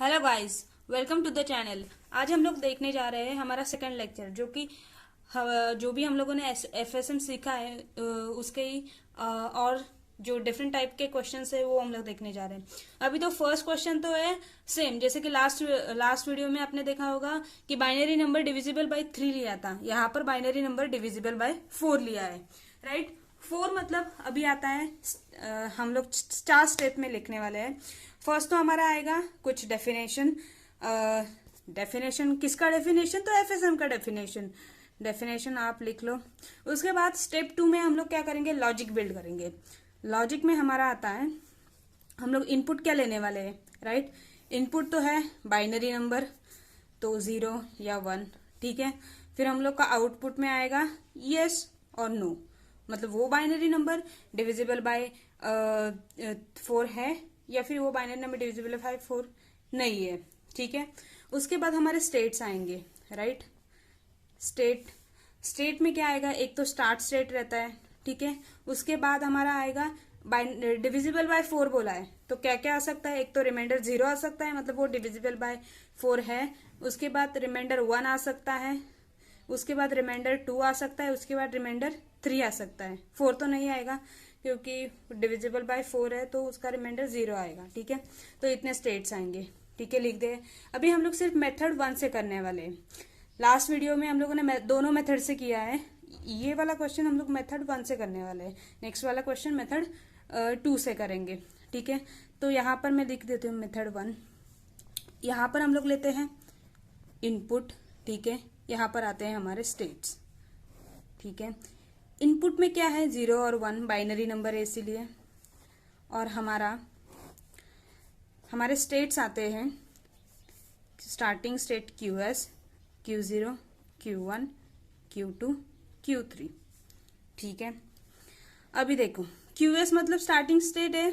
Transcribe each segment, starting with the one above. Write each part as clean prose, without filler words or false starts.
Hello guys, welcome to the channel. आज हम लोग देखने जा रहे हैं हमारा सेकंड लेक्चर, जो भी हम लोगों ने एफएसएम सीखा है उसके ही और जो डिफरेंट टाइप के क्वेश्चंस है वो हम लोग देखने जा रहे हैं। अभी तो फर्स्ट क्वेश्चन तो है सेम जैसे कि लास्ट वीडियो में आपने देखा होगा कि बाइनरी नंबर डिविजिबल बाय 3 लिया था। यहाँ पर बाइनरी नंबर डिविजिबल बाय 4 लिया है, राइट। 4 मतलब अभी आता है हम लोग 4 स्टेप में लिखने वाले हैं। फर्स्ट तो हमारा आएगा कुछ डेफिनेशन। डेफिनेशन किसका डेफिनेशन? तो एफएसएम का डेफिनेशन आप लिख लो। उसके बाद स्टेप 2 में हम लोग क्या करेंगे? लॉजिक बिल्ड करेंगे। लॉजिक में हमारा आता है हम लोग इनपुट क्या लेने वाले हैं, राइट। इनपुट तो है बाइनरी नंबर, तो 0 या 1, ठीक है। फिर हम लोग का आउटपुट में आएगा यस और नो, मतलब वो बाइनरी नंबर डिविजिबल बाय 4 है या फिर वो बाइनरी नंबर डिविजिबल बाय 4 नहीं है, ठीक है। उसके बाद हमारे स्टेट्स आएंगे, राइट। स्टेट में क्या आएगा? एक तो स्टार्ट स्टेट रहता है, ठीक है। उसके बाद हमारा आएगा डिविजिबल बाय 4 बोला है तो क्या क्या आ सकता है? एक तो रिमाइंडर 0 आ सकता है, मतलब वो डिविजिबल बाय 4 है। उसके बाद रिमाइंडर 1 आ सकता है, उसके बाद रिमाइंडर 2 आ सकता है, उसके बाद रिमाइंडर 3 आ सकता है। 4 तो नहीं आएगा क्योंकि डिविजिबल बाय 4 है तो उसका रिमाइंडर 0 आएगा, ठीक है। तो इतने स्टेट्स आएंगे, ठीक है, लिख दे। अभी हम लोग सिर्फ मेथड 1 से करने वाले हैं। लास्ट वीडियो में हम लोगों ने दोनों मेथड से किया है। ये वाला क्वेश्चन हम लोग मेथड 1 से करने वाले हैं। नेक्स्ट वाला क्वेश्चन मेथड 2 से करेंगे, ठीक है। तो यहाँ पर मैं लिख देती हूँ मेथड 1। यहाँ पर हम लोग लेते हैं इनपुट, ठीक है। यहाँ पर आते हैं हमारे स्टेट्स, ठीक है। इनपुट में क्या है? 0 और 1 बाइनरी नंबर है इसीलिए। और हमारे स्टेट्स आते हैं starting state QS, Q0, Q1, Q2, Q3, ठीक है। अभी देखो QS मतलब स्टार्टिंग स्टेट है,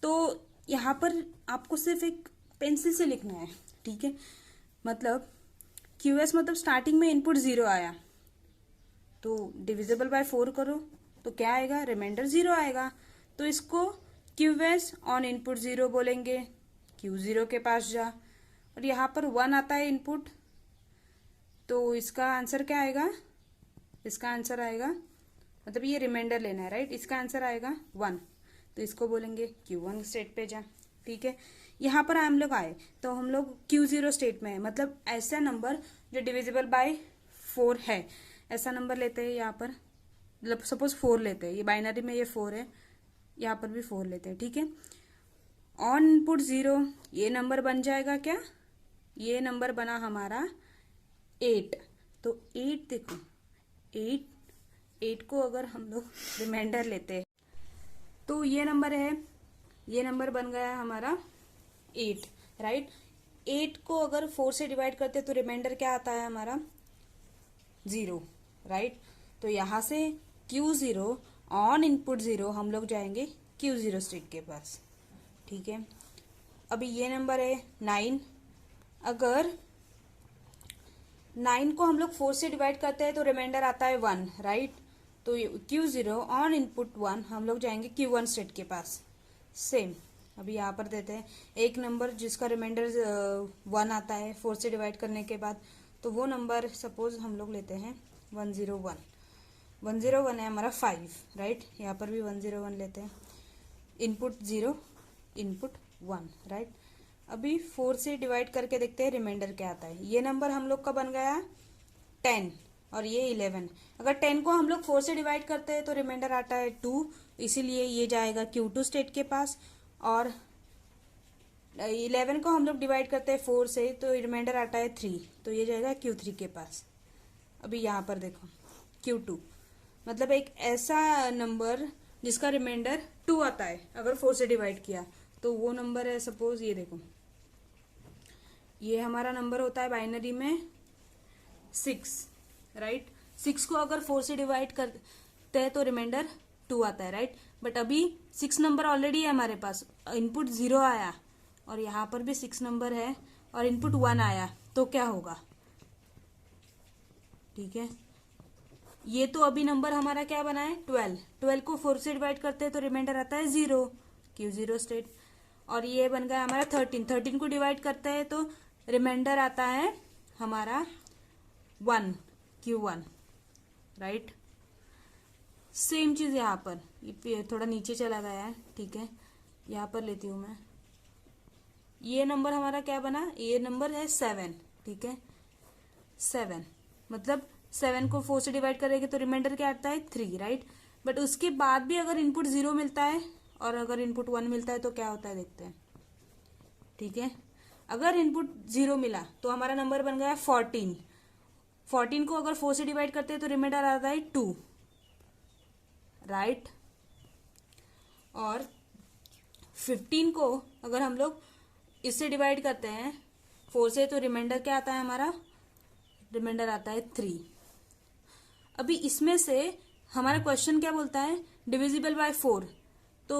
तो यहाँ पर आपको सिर्फ एक पेंसिल से लिखना है, ठीक है। मतलब QS मतलब स्टार्टिंग में इनपुट 0 आया तो डिविजिबल बाय 4 करो तो क्या आएगा? रिमाइंडर 0 आएगा। तो इसको QS ऑन इनपुट 0 बोलेंगे, Q0 के पास जा। और यहाँ पर 1 आता है इनपुट, तो इसका आंसर क्या आएगा? इसका आंसर आएगा, मतलब ये रिमाइंडर लेना है, राइट। इसका आंसर आएगा 1, तो इसको बोलेंगे Q1 स्टेट पे जा, ठीक है। यहाँ पर हम लोग आए तो हम लोग Q0 स्टेट में है, मतलब ऐसा नंबर जो डिविजिबल बाय 4 है, ऐसा नंबर लेते हैं। यहाँ पर मतलब सपोज 4 लेते हैं, ये बाइनरी में ये 4 है, यहाँ पर भी 4 लेते हैं, ठीक है। ऑन इनपुट 0 ये नंबर बन जाएगा क्या? ये नंबर बना हमारा 8। तो 8 देखो, 8 को अगर हम लोग रिमाइंडर लेते हैं तो ये नंबर है, ये नंबर बन गया हमारा 8, राइट। 8 को अगर 4 से डिवाइड करते हैं तो रिमाइंडर क्या आता है हमारा? 0, राइट। तो यहाँ से Q0 ऑन इनपुट 0 हम लोग जाएंगे Q0 स्टेट के पास, ठीक है। अभी ये नंबर है 9। अगर 9 को हम लोग 4 से डिवाइड करते हैं तो रिमाइंडर आता है 1, राइट। तो Q0 ऑन इनपुट 1 हम लोग जाएंगे Q1 स्टेट के पास। सेम अभी यहाँ पर देते हैं एक नंबर जिसका रिमाइंडर 1 आता है 4 से डिवाइड करने के बाद, तो वो नंबर सपोज हम लोग लेते हैं 101। 101 है हमारा 5, राइट। यहाँ पर भी 101 लेते हैं। Input 0, input 1, right. अभी 4 से डिवाइड करके देखते हैं रिमाइंडर क्या आता है। ये नंबर हम लोग का बन गया 10 और ये 11। अगर 10 को हम लोग 4 से डिवाइड करते हैं तो रिमाइंडर आता है 2, इसीलिए ये जाएगा Q2 स्टेट के पास। और 11 को हम लोग डिवाइड करते हैं 4 से तो रिमाइंडर आता है 3, तो ये जाएगा Q3 के पास। अभी यहाँ पर देखो Q2 मतलब एक ऐसा नंबर जिसका रिमाइंडर 2 आता है अगर 4 से डिवाइड किया, तो वो नंबर है सपोज ये देखो, ये हमारा नंबर होता है बाइनरी में 6, राइट। 6 को अगर 4 से डिवाइड करते हैं तो रिमाइंडर 2 आता है, राइट। बट अभी 6 नंबर ऑलरेडी है हमारे पास, इनपुट 0 आया और यहाँ पर भी 6 नंबर है और इनपुट 1 आया, तो क्या होगा? ठीक है, ये तो अभी नंबर हमारा क्या बना है 12। 12 को 4 से डिवाइड करते हैं तो रिमाइंडर आता है 0, Q0 स्टेट। और ये बन गया हमारा 13। 13 को डिवाइड करते हैं तो रिमाइंडर आता है हमारा 1, Q1, राइट। सेम चीज यहाँ पर, ये थोड़ा नीचे चला गया है, ठीक है, यहाँ पर लेती हूँ मैं। ये नंबर हमारा क्या बना, ये नंबर है 7, ठीक है, 7 मतलब 7 को 4 से डिवाइड करेंगे तो रिमाइंडर क्या आता है 3, राइट। बट उसके बाद भी अगर इनपुट 0 मिलता है और अगर इनपुट 1 मिलता है तो क्या होता है देखते हैं, ठीक है। अगर इनपुट 0 मिला तो हमारा नंबर बन गया 14। 14 को अगर 4 से डिवाइड करते हैं तो रिमाइंडर आता है 2, राइट। और 15 को अगर हम लोग इससे डिवाइड करते हैं 4 से तो रिमाइंडर क्या आता है हमारा, रिमाइंडर आता है 3। अभी इसमें से हमारा क्वेश्चन क्या बोलता है, डिविजिबल बाय 4। तो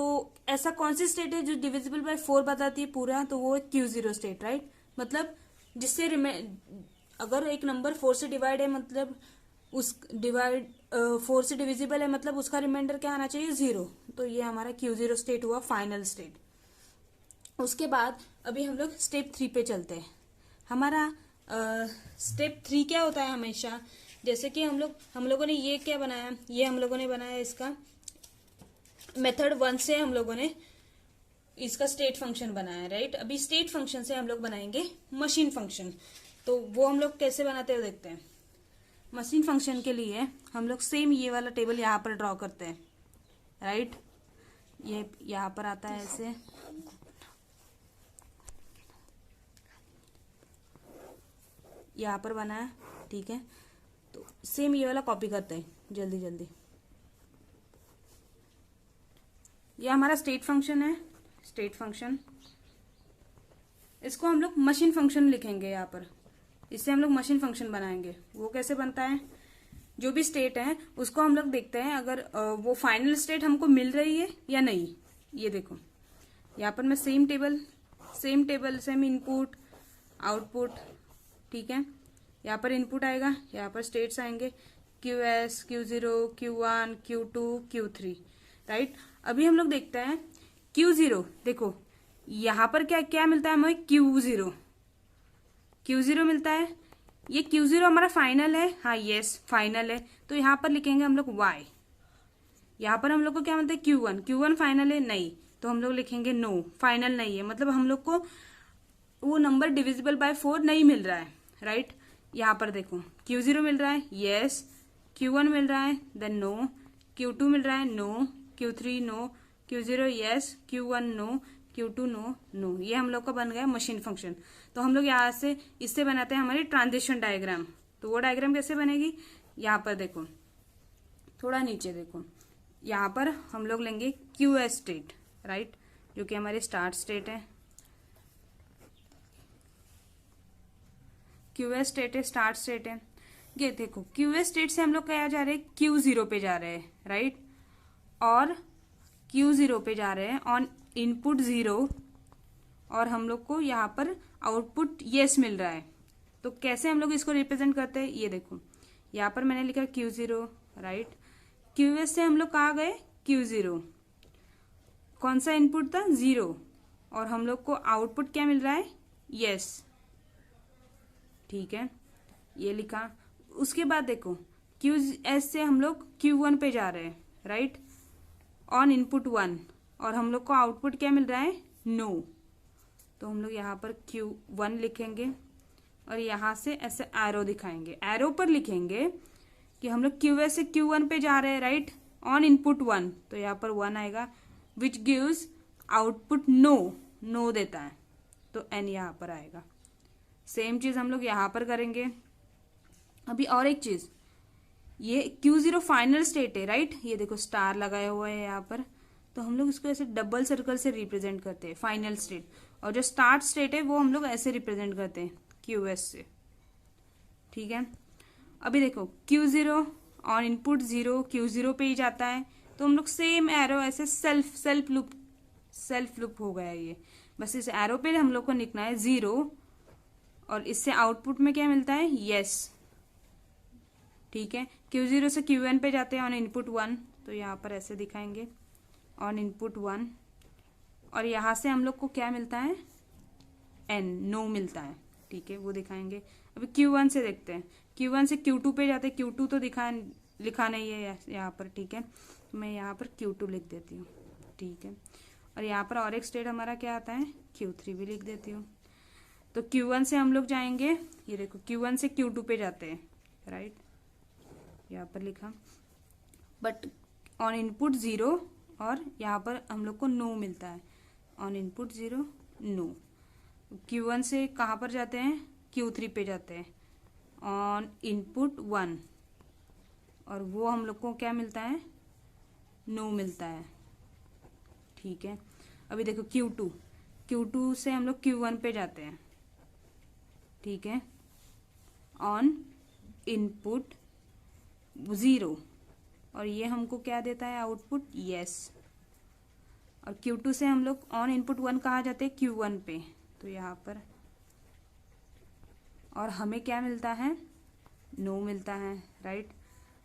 ऐसा कौन सी स्टेट है जो डिविजिबल बाय 4 बताती है पूरा, तो वो है Q0 स्टेट, राइट। मतलब जिससे अगर एक नंबर 4 से डिवाइड है मतलब उस डिवाइड 4 से डिविजिबल है मतलब उसका रिमाइंडर क्या आना चाहिए 0। तो ये हमारा Q0 स्टेट हुआ, फाइनल स्टेट। उसके बाद अभी हम लोग स्टेप 3 पे चलते हैं। हमारा स्टेप 3 क्या होता है हमेशा, जैसे कि हम लोगों ने ये क्या बनाया, ये हम लोगों ने बनाया इसका मेथड 1 से हम लोगों ने इसका स्टेट फंक्शन बनाया, राइट। अभी स्टेट फंक्शन से हम लोग बनाएंगे मशीन फंक्शन। तो वो हम लोग कैसे बनाते हैं देखते हैं। मशीन फंक्शन के लिए हम लोग सेम ये वाला टेबल यहाँ पर ड्रॉ करते हैं, राइट। ये यहाँ पर आता है ऐसे, यहाँ पर बना है, ठीक है। तो सेम ये वाला कॉपी करते हैं जल्दी जल्दी। ये हमारा स्टेट फंक्शन है, स्टेट फंक्शन। इसको हम लोग मशीन फंक्शन लिखेंगे यहाँ पर, इससे हम लोग मशीन फंक्शन बनाएंगे। वो कैसे बनता है, जो भी स्टेट है उसको हम लोग देखते हैं अगर वो फाइनल स्टेट हमको मिल रही है या नहीं। ये देखो यहाँ पर मैं same table same input output, ठीक है। यहाँ पर इनपुट आएगा, यहाँ पर स्टेट्स आएंगे QS, Q0, Q1, Q2, Q3, right. अभी हम लोग देखते हैं Q0, देखो यहाँ पर क्या क्या मिलता है हमें, Q0 मिलता है। ये Q0 हमारा फाइनल है, हाँ यस फाइनल है। तो यहाँ पर लिखेंगे हम लोग Y। यहाँ पर हम लोग को क्या मिलता है Q1 फाइनल है, नहीं तो हम लोग लिखेंगे नो, फाइनल नहीं है। मतलब हम लोग को वो नंबर डिविजिबल बाय 4 नहीं मिल रहा है, राइट। यहाँ पर देखो Q0 मिल रहा है, यस। Q1 मिल रहा है, देन नो। Q2 मिल रहा है, no. Q3 no. Q0 yes. Q1 no. Q2 no, no. ये हम लोग का बन गया मशीन फंक्शन। तो हम लोग यहाँ से इससे बनाते हैं हमारी ट्रांजिशन डायग्राम। तो वो डायग्राम कैसे बनेगी, यहाँ पर देखो, थोड़ा नीचे देखो, यहाँ पर हम लोग लेंगे QS स्टेट, राइट, जो कि हमारी स्टार्ट स्टेट है। QS स्टेट है, स्टार्ट स्टेट है। ये देखो QS स्टेट से हम लोग क्या जा रहे हैं, Q0 पे जा रहे हैं, राइट। और Q0 पे जा रहे हैं ऑन इनपुट 0 और हम लोग को यहाँ पर आउटपुट यस मिल रहा है। तो कैसे हम लोग इसको रिप्रेजेंट करते हैं, ये देखो यहाँ पर मैंने लिखा Q0, राइट। QS से हम लोग कहाँ गए, Q0, कौन सा इनपुट था 0 और हम लोग को आउटपुट क्या मिल रहा है, यस, ठीक है, ये लिखा। उसके बाद देखो QS से हम लोग Q1 पे जा रहे हैं, राइट, ऑन इनपुट 1 और हम लोग को आउटपुट क्या मिल रहा है, नो। तो हम लोग यहाँ पर Q1 लिखेंगे और यहाँ से ऐसे एरो दिखाएंगे, एरो पर लिखेंगे कि हम लोग QS से Q1 पे जा रहे हैं, राइट, ऑन इनपुट 1। तो यहाँ पर 1 आएगा which gives output no, no देता है, तो N यहाँ पर आएगा। सेम चीज हम लोग यहाँ पर करेंगे। अभी और एक चीज, ये Q0 फाइनल स्टेट है, राइट, ये देखो स्टार लगाया हुआ है यहाँ पर। तो हम लोग इसको ऐसे डबल सर्कल से रिप्रेजेंट करते हैं फाइनल स्टेट, और जो स्टार्ट स्टेट है वो हम लोग ऐसे रिप्रेजेंट करते हैं QS से, ठीक है। अभी देखो Q0 और इनपुट 0 Q0 पे ही जाता है, तो हम लोग सेम एरो ऐसे सेल्फ लूप हो गया ये। बस इस एरो पे हम लोग को लिखना है 0 और इससे आउटपुट में क्या मिलता है, यस, ठीक है। Q0 से Q1 पे जाते हैं ऑन इनपुट 1, तो यहाँ पर ऐसे दिखाएंगे ऑन इनपुट 1 और यहाँ से हम लोग को क्या मिलता है, n, नो मिलता है। ठीक है, वो दिखाएंगे। अभी Q1 से देखते हैं, Q1 से Q2 पे जाते हैं। Q2 तो लिखा नहीं है यहाँ पर। ठीक है, तो मैं यहाँ पर Q2 लिख देती हूँ। ठीक है, और यहाँ पर और एक स्टेट हमारा क्या आता है, Q3 भी लिख देती हूँ। तो Q1 से हम लोग जाएंगे, ये देखो Q1 से Q2 पे जाते हैं, राइट, यहाँ पर लिखा, बट ऑन इनपुट 0 और यहाँ पर हम लोग को नो मिलता है। On input 0 no. Q1 से कहाँ पर जाते हैं, Q3 पे जाते हैं, ऑन इनपुट 1, और वो हम लोग को क्या मिलता है, नो मिलता है। ठीक है, अभी देखो Q2 से हम लोग Q1 पे जाते हैं। ठीक है, ऑन इनपुट 0, और ये हमको क्या देता है, आउटपुट यस। और Q2 से हम लोग ऑन इनपुट 1 कहाँ जाते हैं, Q1 पे, तो यहाँ पर, और हमें क्या मिलता है, नो मिलता है, राइट।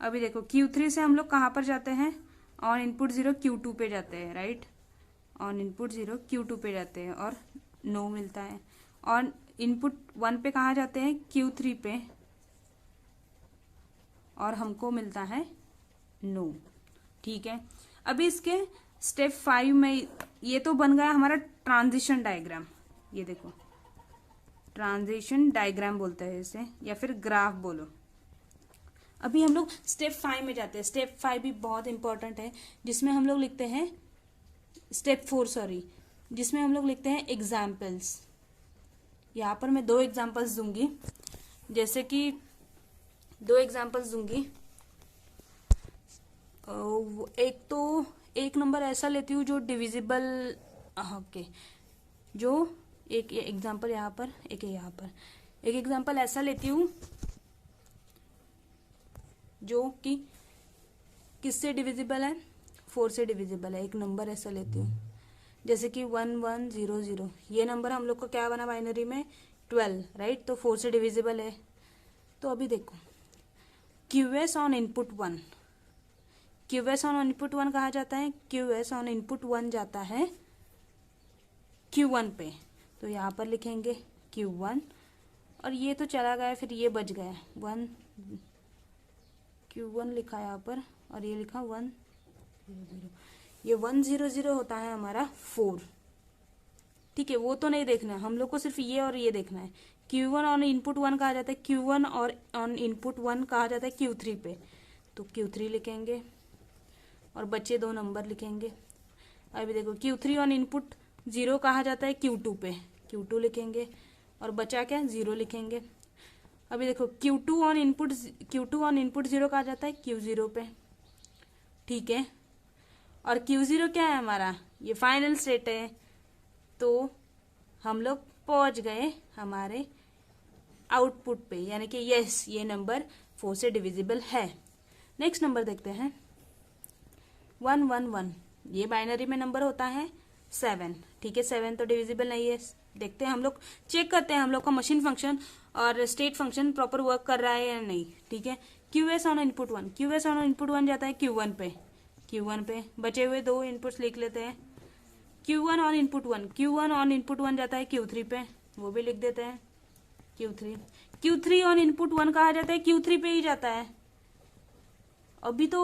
अभी देखो Q3 से हम लोग कहाँ पर जाते हैं, ऑन इनपुट 0 Q2 पे जाते हैं, राइट, ऑन इनपुट 0 Q2 पे जाते हैं और नो मिलता है। ऑन इनपुट 1 पे कहाँ जाते हैं, Q3 पे, और हमको मिलता है नो। ठीक है, अभी इसके स्टेप 5 में ये तो बन गया हमारा ट्रांजिशन डायग्राम। ये देखो, ट्रांजिशन डायग्राम बोलते हैं इसे, या फिर ग्राफ बोलो। अभी हम लोग स्टेप 5 में जाते हैं। स्टेप 5 भी बहुत इंपॉर्टेंट है, जिसमें हम लोग लिखते हैं, स्टेप 4 सॉरी, जिसमें हम लोग लिखते हैं एग्जाम्पल्स। यहाँ पर मैं 2 एग्जाम्पल्स दूंगी, जैसे कि 2 एग्जाम्पल्स दूंगी। एक नंबर ऐसा लेती हूँ जो डिविजिबल, ओके, जो एक एग्जाम्पल यहाँ पर, एक यहाँ पर, एक एग्जाम्पल ऐसा लेती हूँ जो कि किससे डिविजिबल है, 4 से डिविजिबल है। एक नंबर ऐसा लेती हूँ जैसे कि 1100, ये नंबर हम लोग को क्या बना बाइनरी में, 12, राइट, तो 4 से डिविजिबल है। तो अभी देखो, QS on input 1, QS on input 1 कहा जाता है, QS ऑन इनपुट 1 जाता है Q1 पे, तो यहाँ पर लिखेंगे Q1, और ये तो चला गया, फिर ये बच गया, Q1 लिखा यहाँ पर, और ये लिखा 100, ये 100 होता है हमारा 4। ठीक है, वो तो नहीं देखना है हम लोग को, सिर्फ ये और ये देखना है। Q1 ऑन इनपुट 1 कहा जाता है, Q1 और ऑन इनपुट 1 कहा जाता है Q3 पे, तो Q3 लिखेंगे और बच्चे 2 नंबर लिखेंगे। अभी देखो Q3 ऑन इनपुट 0 कहा जाता है Q2 पे, Q2 लिखेंगे और बचा क्या, 0 लिखेंगे। अभी देखो Q2 ऑन इनपुट 0 कहा जाता है Q0 पे। ठीक है, और Q0 क्या है हमारा, ये फाइनल स्टेट है, तो हम लोग पहुंच गए हमारे आउटपुट पे, यानी कि यस, ये नंबर 4 से डिविजिबल है। नेक्स्ट नंबर देखते हैं, 111, ये बाइनरी में नंबर होता है 7। ठीक है, 7 तो डिविजिबल नहीं है। देखते हैं हम लोग, चेक करते हैं हम लोग का मशीन फंक्शन और स्टेट फंक्शन प्रॉपर वर्क कर रहा है या नहीं। ठीक है, QS on input 1, QS on input 1 जाता है Q1 पे, Q1 पे बचे हुए 2 इनपुट्स लिख लेते हैं। Q1 ऑन इनपुट 1 जाता है Q3 पे, वो भी लिख देते हैं Q3 ऑन इनपुट 1 कहा जाता है Q3 पे ही जाता है। अभी तो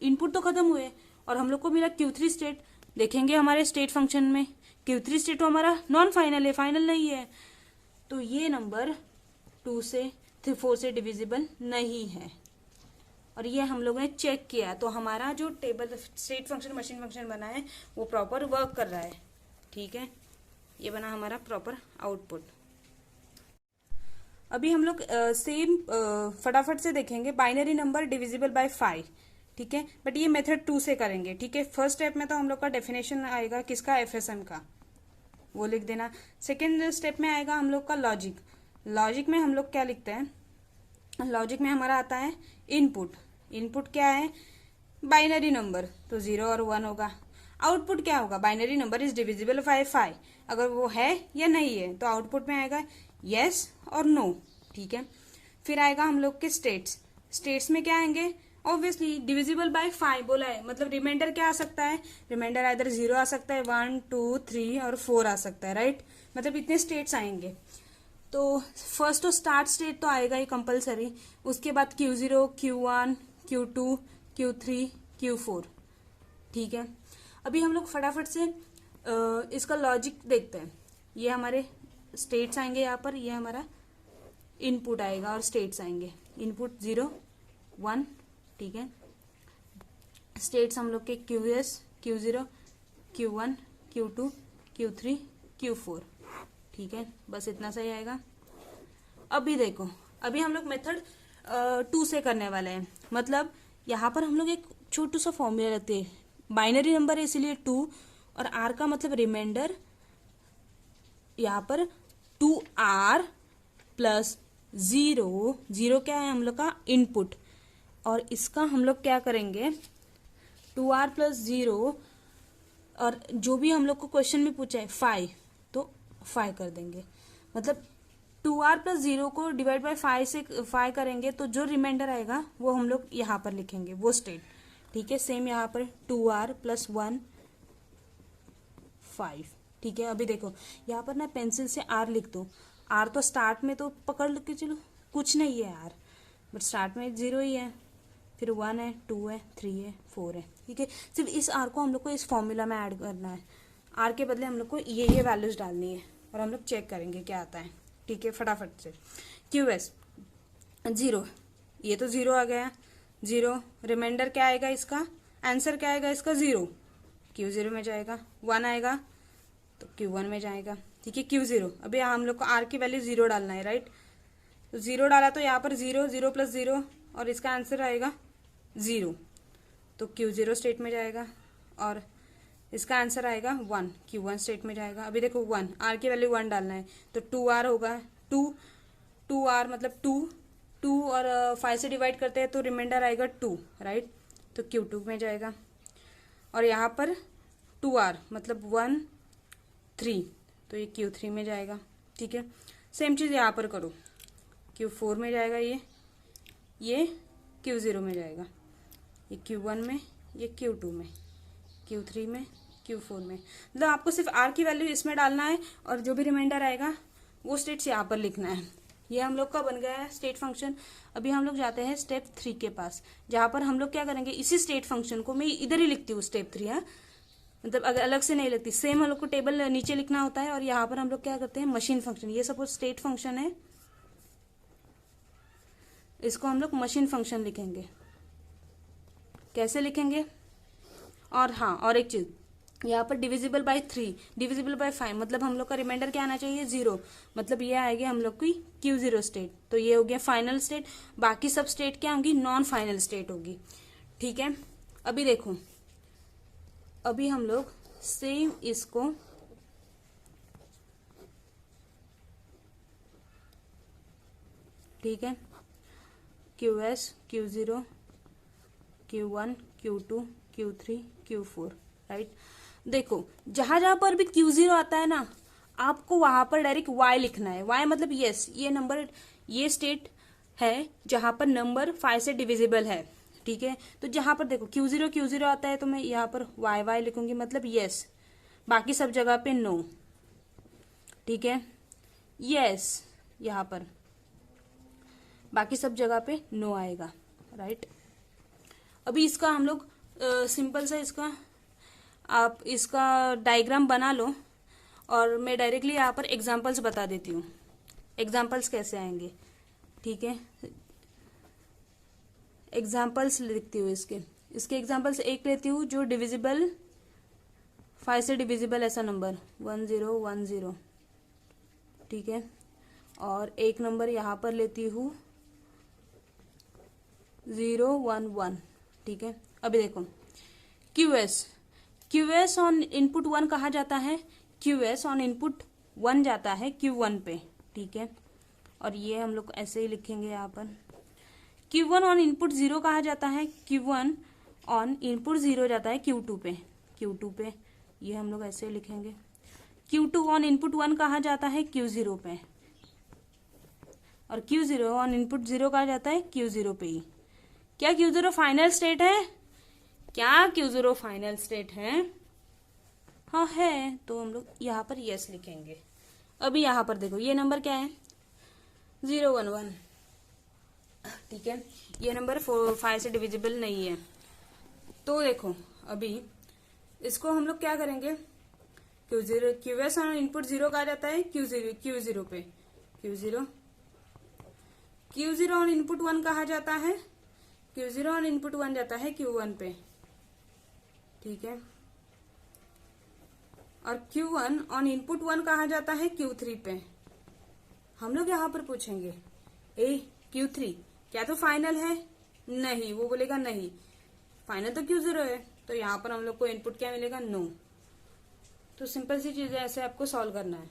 इनपुट तो खत्म हुए और हम लोग को मिला Q3 स्टेट। देखेंगे हमारे स्टेट फंक्शन में, Q3 स्टेट तो हमारा नॉन फाइनल है, फाइनल नहीं है, तो ये नंबर 2 से 4 से डिविजिबल नहीं है। और ये हम लोगों ने चेक किया, तो हमारा जो table state function machine function बना है वो प्रॉपर वर्क कर रहा है। ठीक है, ये बना हमारा प्रॉपर आउटपुट। अभी हम लोग सेम फटाफट से देखेंगे बाइनरी नंबर डिविजिबल बाय 5। ठीक है, बट ये मेथड 2 से करेंगे। ठीक है, फर्स्ट स्टेप में तो हम लोग का डेफिनेशन आएगा किसका, FSM का, वो लिख देना। सेकेंड स्टेप में आएगा हम लोग का लॉजिक में हम लोग क्या लिखते हैं, लॉजिक में हमारा आता है इनपुट क्या है, बाइनरी नंबर, तो 0 और 1 होगा। आउटपुट क्या होगा, binary number is divisible by 5, अगर वो है या नहीं है, तो आउटपुट में आएगा यस और नो। ठीक है, फिर आएगा हम लोग के स्टेट्स में क्या आएंगे, ऑब्वियसली डिविजिबल बाय 5 बोला है, मतलब रिमाइंडर क्या आ सकता है, रिमाइंडर इधर 0 आ सकता है, 1 2 3 और 4 आ सकता है, राइट। मतलब इतने स्टेट्स आएंगे। तो फर्स्ट तो स्टार्ट स्टेट तो आएगा ही कंपलसरी, उसके बाद Q0 Q1 Q2 Q3 Q4, ठीक है। अभी हम लोग फटाफट से इसका लॉजिक देखते हैं। ये हमारे स्टेट्स आएंगे यहाँ पर, ये हमारा इनपुट आएगा और स्टेट्स आएंगे, इनपुट 0 1, ठीक है। स्टेट्स हम लोग के QS Q0 Q1 Q2 Q3 Q4, ठीक है, बस इतना सही आएगा। अभी देखो, अभी हम लोग मेथड 2 से करने वाले हैं। मतलब यहाँ पर हम लोग एक छोटू सा फॉर्मूला रखते हैं, बाइनरी नंबर है इसीलिए 2 और R का मतलब रिमाइंडर, यहाँ पर 2R प्लस 0, 0 क्या है हम लोग का इनपुट, और इसका हम लोग क्या करेंगे 2R प्लस 0, और जो भी हम लोग को क्वेश्चन में पूछा है 5, तो 5 कर देंगे। मतलब 2R प्लस 0 को डिवाइड बाय 5 से 5 करेंगे तो जो रिमाइंडर आएगा वो हम लोग यहाँ पर लिखेंगे, वो स्टेट, ठीक है। सेम यहाँ पर 2R प्लस 1 5, ठीक है। अभी देखो यहाँ पर ना पेंसिल से R लिख दो, R तो स्टार्ट में तो पकड़ के चलो कुछ नहीं है R, बट स्टार्ट में 0 ही है, फिर 1 है 2 है 3 है 4 है, ठीक है। सिर्फ इस R को हम लोग को इस फॉर्मूला में ऐड करना है, R के बदले हम लोग को ये वैल्यूज डालनी है और हम लोग चेक करेंगे क्या आता है, ठीक है। फटाफट से QS 0, ये तो 0 आ गया, 0 रिमाइंडर क्या आएगा, इसका आंसर क्या आएगा, इसका 0 Q0 में जाएगा, 1 आएगा तो Q1 में जाएगा, ठीक है। Q0 अभी हम लोग को R की वैल्यू 0 डालना है, राइट। तो 0 डाला तो यहाँ पर 0 0 प्लस 0 और इसका आंसर आएगा 0, तो Q0 स्टेट में जाएगा, और इसका आंसर आएगा 1, Q1 स्टेट में जाएगा। अभी देखो 1, R की वैल्यू 1 डालना है तो 2R होगा, 2R मतलब 2 और 5 से डिवाइड करते हैं तो रिमाइंडर आएगा 2, राइट, तो Q2 में जाएगा। और यहाँ पर 2R मतलब 1 3, तो ये Q3 में जाएगा, ठीक है। सेम चीज़ यहाँ पर करो, Q4 में जाएगा, ये Q0 में जाएगा, ये Q1 में, ये Q2 में, Q3 में, Q4 में। मतलब आपको सिर्फ R की वैल्यू इसमें डालना है और जो भी रिमाइंडर आएगा वो स्टेट्स यहाँ पर लिखना है। ये हम लोग का बन गया है स्टेट फंक्शन। अभी हम लोग जाते हैं स्टेप 3 के पास, जहाँ पर हम लोग क्या करेंगे, इसी स्टेट फंक्शन को मैं इधर ही लिखती हूँ स्टेप 3, है मतलब अगर अलग से नहीं लिखती, सेम हम लोग को टेबल नीचे लिखना होता है। और यहाँ पर हम लोग क्या करते हैं, मशीन फंक्शन, ये सपोज स्टेट फंक्शन है, इसको हम लोग मशीन फंक्शन लिखेंगे। कैसे लिखेंगे, और हाँ और एक चीज, यहाँ पर डिविजिबल बाय 3, डिविजिबल बाय 5, मतलब हम लोग का रिमाइंडर क्या आना चाहिए 0, मतलब ये आएगी हम लोग की Q0 स्टेट, तो ये हो गया फाइनल स्टेट। बाकी सब स्टेट क्या होंगी, नॉन फाइनल स्टेट होगी, ठीक है। अभी देखो, अभी हम लोग सेम इसको ठीक है, QS Q0 Q1 Q2 Q3 Q4, right. देखो जहां जहां पर भी Q0 आता है ना, आपको वहां पर डायरेक्ट Y लिखना है। Y मतलब यस, ये नंबर, ये स्टेट है जहां पर नंबर 5 से डिविजिबल है, ठीक है। तो जहां पर देखो Q0 आता है तो मैं यहाँ पर Y लिखूंगी, मतलब यस, बाकी सब जगह पे नो, ठीक है। यस यहाँ पर बाकी सब जगह पे नो आएगा, राइट। अभी इसका हम लोग सिंपल सा इसका आप इसका डायग्राम बना लो, और मैं डायरेक्टली यहाँ पर एग्जांपल्स बता देती हूँ, एग्जांपल्स कैसे आएंगे, ठीक है। एग्जांपल्स लिखती हूँ इसके एग्जांपल्स एक लेती हूँ जो डिविजिबल 5 से डिविजिबल ऐसा नंबर 1010, ठीक है। और एक नंबर यहाँ पर लेती हूँ 011, ठीक है। अभी देखो QS ऑन इनपुट 1 कहा जाता है, QS ऑन इनपुट 1 जाता है Q1 पे, ठीक है। और ये हम लोग ऐसे ही लिखेंगे यहाँ पर। Q1 ऑन इनपुट 0 कहा जाता है, Q1 ऑन इनपुट 0 जाता है Q2 पे, ये हम लोग ऐसे लिखेंगे। Q2 ऑन इनपुट 1 कहा जाता है Q0 पे, और Q0 ऑन इनपुट 0 कहा जाता है Q0 पे ही। क्या Q0 फाइनल स्टेट है? क्या Q0 फाइनल स्टेट है? हाँ है, तो हम लोग यहाँ पर यस लिखेंगे। अभी यहाँ पर देखो, ये नंबर क्या है? 011। ठीक है, ये नंबर 5 से डिविजिबल नहीं है। तो देखो अभी इसको हम लोग क्या करेंगे? Q0 QS ऑन इनपुट 0 कहा जाता है Q0 पे। Q0 ऑन इनपुट 1 कहा जाता है, Q0 ऑन इनपुट 1 जाता है Q1 पे। ठीक है, और Q1 ऑन इनपुट 1 कहा जाता है Q3 पे। हम लोग यहाँ पर पूछेंगे Q3 क्या तो फाइनल है? नहीं, वो बोलेगा नहीं, फाइनल तो Q0 है। तो यहाँ पर हम लोग को इनपुट क्या मिलेगा? नो। तो सिंपल सी चीज है, ऐसे आपको सॉल्व करना है।